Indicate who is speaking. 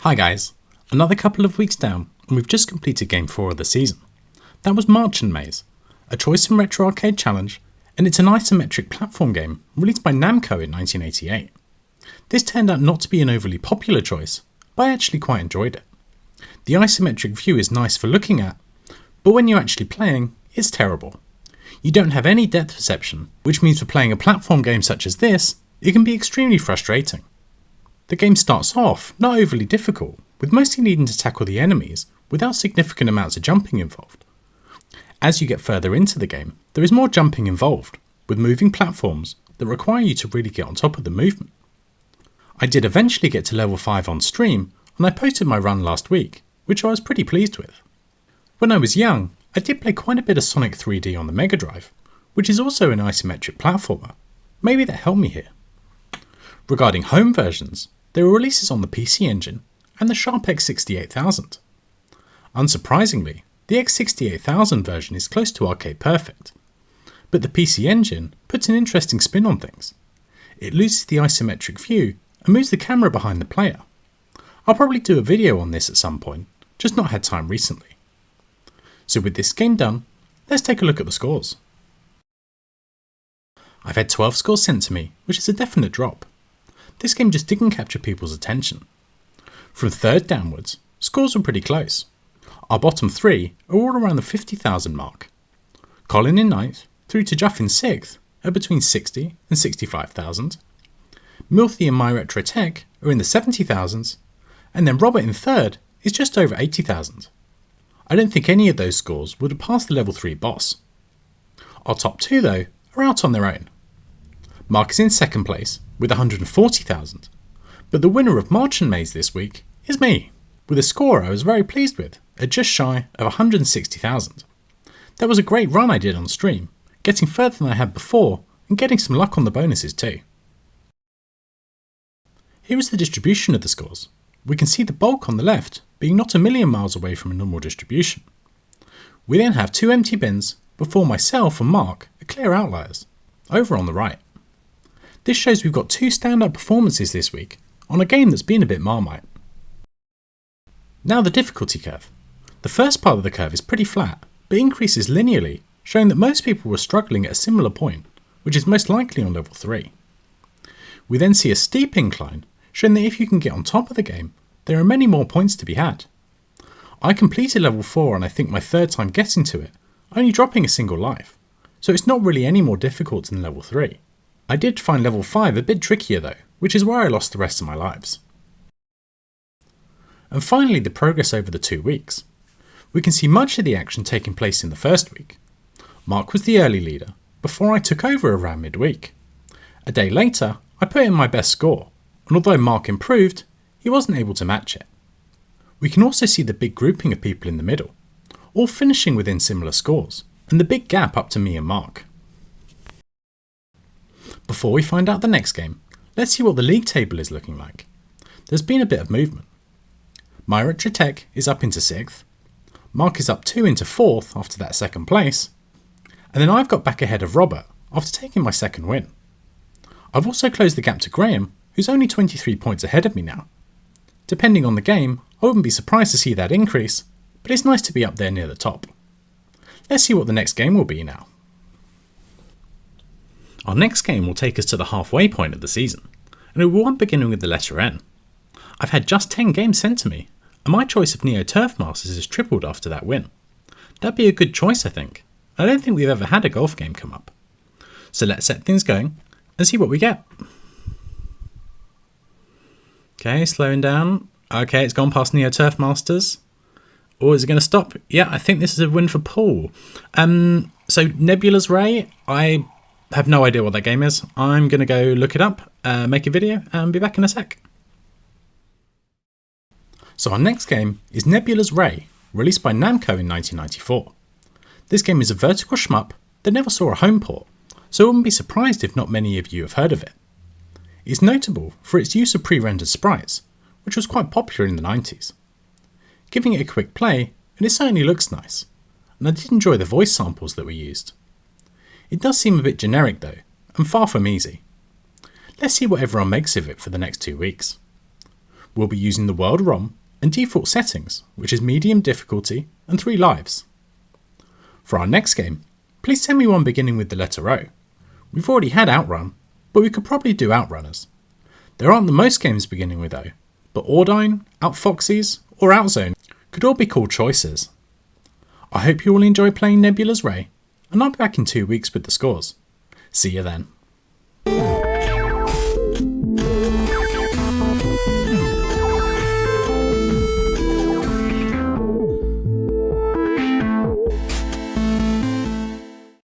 Speaker 1: Hi guys, another couple of weeks down and we've just completed game 4 of the season. That was Mamemeister, a choice from Retro Arcade Challenge, and it's an isometric platform game released by Namco in 1988. This turned out not to be an overly popular choice, but I actually quite enjoyed it. The isometric view is nice for looking at, but when you're actually playing, it's terrible. You don't have any depth perception, which means for playing a platform game such as this, it can be extremely frustrating. The game starts off not overly difficult, with mostly needing to tackle the enemies without significant amounts of jumping involved. As you get further into the game, there is more jumping involved, with moving platforms that require you to really get on top of the movement. I did eventually get to level 5 on stream, and I posted my run last week, which I was pretty pleased with. When I was young, I did play quite a bit of Sonic 3D on the Mega Drive, which is also an isometric platformer. Maybe that helped me here. Regarding home versions, there were releases on the PC Engine and the Sharp X68000. Unsurprisingly, the X68000 version is close to arcade perfect, but the PC Engine puts an interesting spin on things. It loses the isometric view and moves the camera behind the player. I'll probably do a video on this at some point, just not had time recently. So with this game done, let's take a look at the scores. I've had 12 scores sent to me, which is a definite drop. This game just didn't capture people's attention. From 3rd downwards, scores were pretty close. Our bottom 3 are all around the 50,000 mark. Colin in 9th, through to Juff in 6th, are between 60 and 65,000. Milthy and My Retro Tech are in the 70,000s, and then Robert in 3rd is just over 80,000. I don't think any of those scores would have passed the level 3 boss. Our top 2 though are out on their own. Mark is in 2nd place with 140,000, but the winner of Mamemeister this week is me, with a score I was very pleased with at just shy of 160,000. That was a great run I did on stream, getting further than I had before and getting some luck on the bonuses too. Here is the distribution of the scores. We can see the bulk on the left being not a million miles away from a normal distribution. We then have 2 empty bins before myself and Mark are clear outliers, over on the right. This shows we've got 2 standout performances this week on a game that's been a bit Marmite. Now the difficulty curve. The first part of the curve is pretty flat, but increases linearly, showing that most people were struggling at a similar point, which is most likely on level 3. We then see a steep incline, showing that if you can get on top of the game, there are many more points to be had. I completed level 4 and I think my 3rd time getting to it, only dropping a single life, so it's not really any more difficult than level 3. I did find level 5 a bit trickier though, which is where I lost the rest of my lives. And finally the progress over the 2 weeks. We can see much of the action taking place in the first week. Mark was the early leader, before I took over around midweek. A day later, I put in my best score, and although Mark improved, he wasn't able to match it. We can also see the big grouping of people in the middle, all finishing within similar scores, and the big gap up to me and Mark. Before we find out the next game, let's see what the league table is looking like. There's been a bit of movement. My Retro Tech is up into 6th, Mark is up 2 into 4th after that 2nd place, and then I've got back ahead of Robert after taking my 2nd win. I've also closed the gap to Graham, who's only 23 points ahead of me now. Depending on the game, I wouldn't be surprised to see that increase, but it's nice to be up there near the top. Let's see what the next game will be now. Our next game will take us to the halfway point of the season, and it will one beginning with the letter N. I've had just 10 games sent to me, and my choice of Turf Masters has tripled after that win. That'd be a good choice I think. I don't think we've ever had a golf game come up. So let's set things going and see what we get. Okay, slowing down. Okay, it's gone past Turf Masters. Or is it going to stop? Yeah, I think this is a win for Paul. So NebulasRay, I have no idea what that game is. I'm going to go look it up, make a video, and be back in a sec. So our next game is NebulasRay, released by Namco in 1994. This game is a vertical shmup that never saw a home port, so I wouldn't be surprised if not many of you have heard of it. It's notable for its use of pre-rendered sprites, which was quite popular in the 90s. Giving it a quick play, and it certainly looks nice, and I did enjoy the voice samples that were used. It does seem a bit generic though, and far from easy. Let's see what everyone makes of it for the next 2 weeks. We'll be using the world ROM and default settings, which is medium difficulty and 3 lives. For our next game, please tell me one beginning with the letter O. We've already had Outrun, but we could probably do Outrunners. There aren't the most games beginning with O, but Ordine, Outfoxies, or Outzone could all be cool choices. I hope you all enjoy playing NebulasRay, and I'll be back in 2 weeks with the scores. See you then.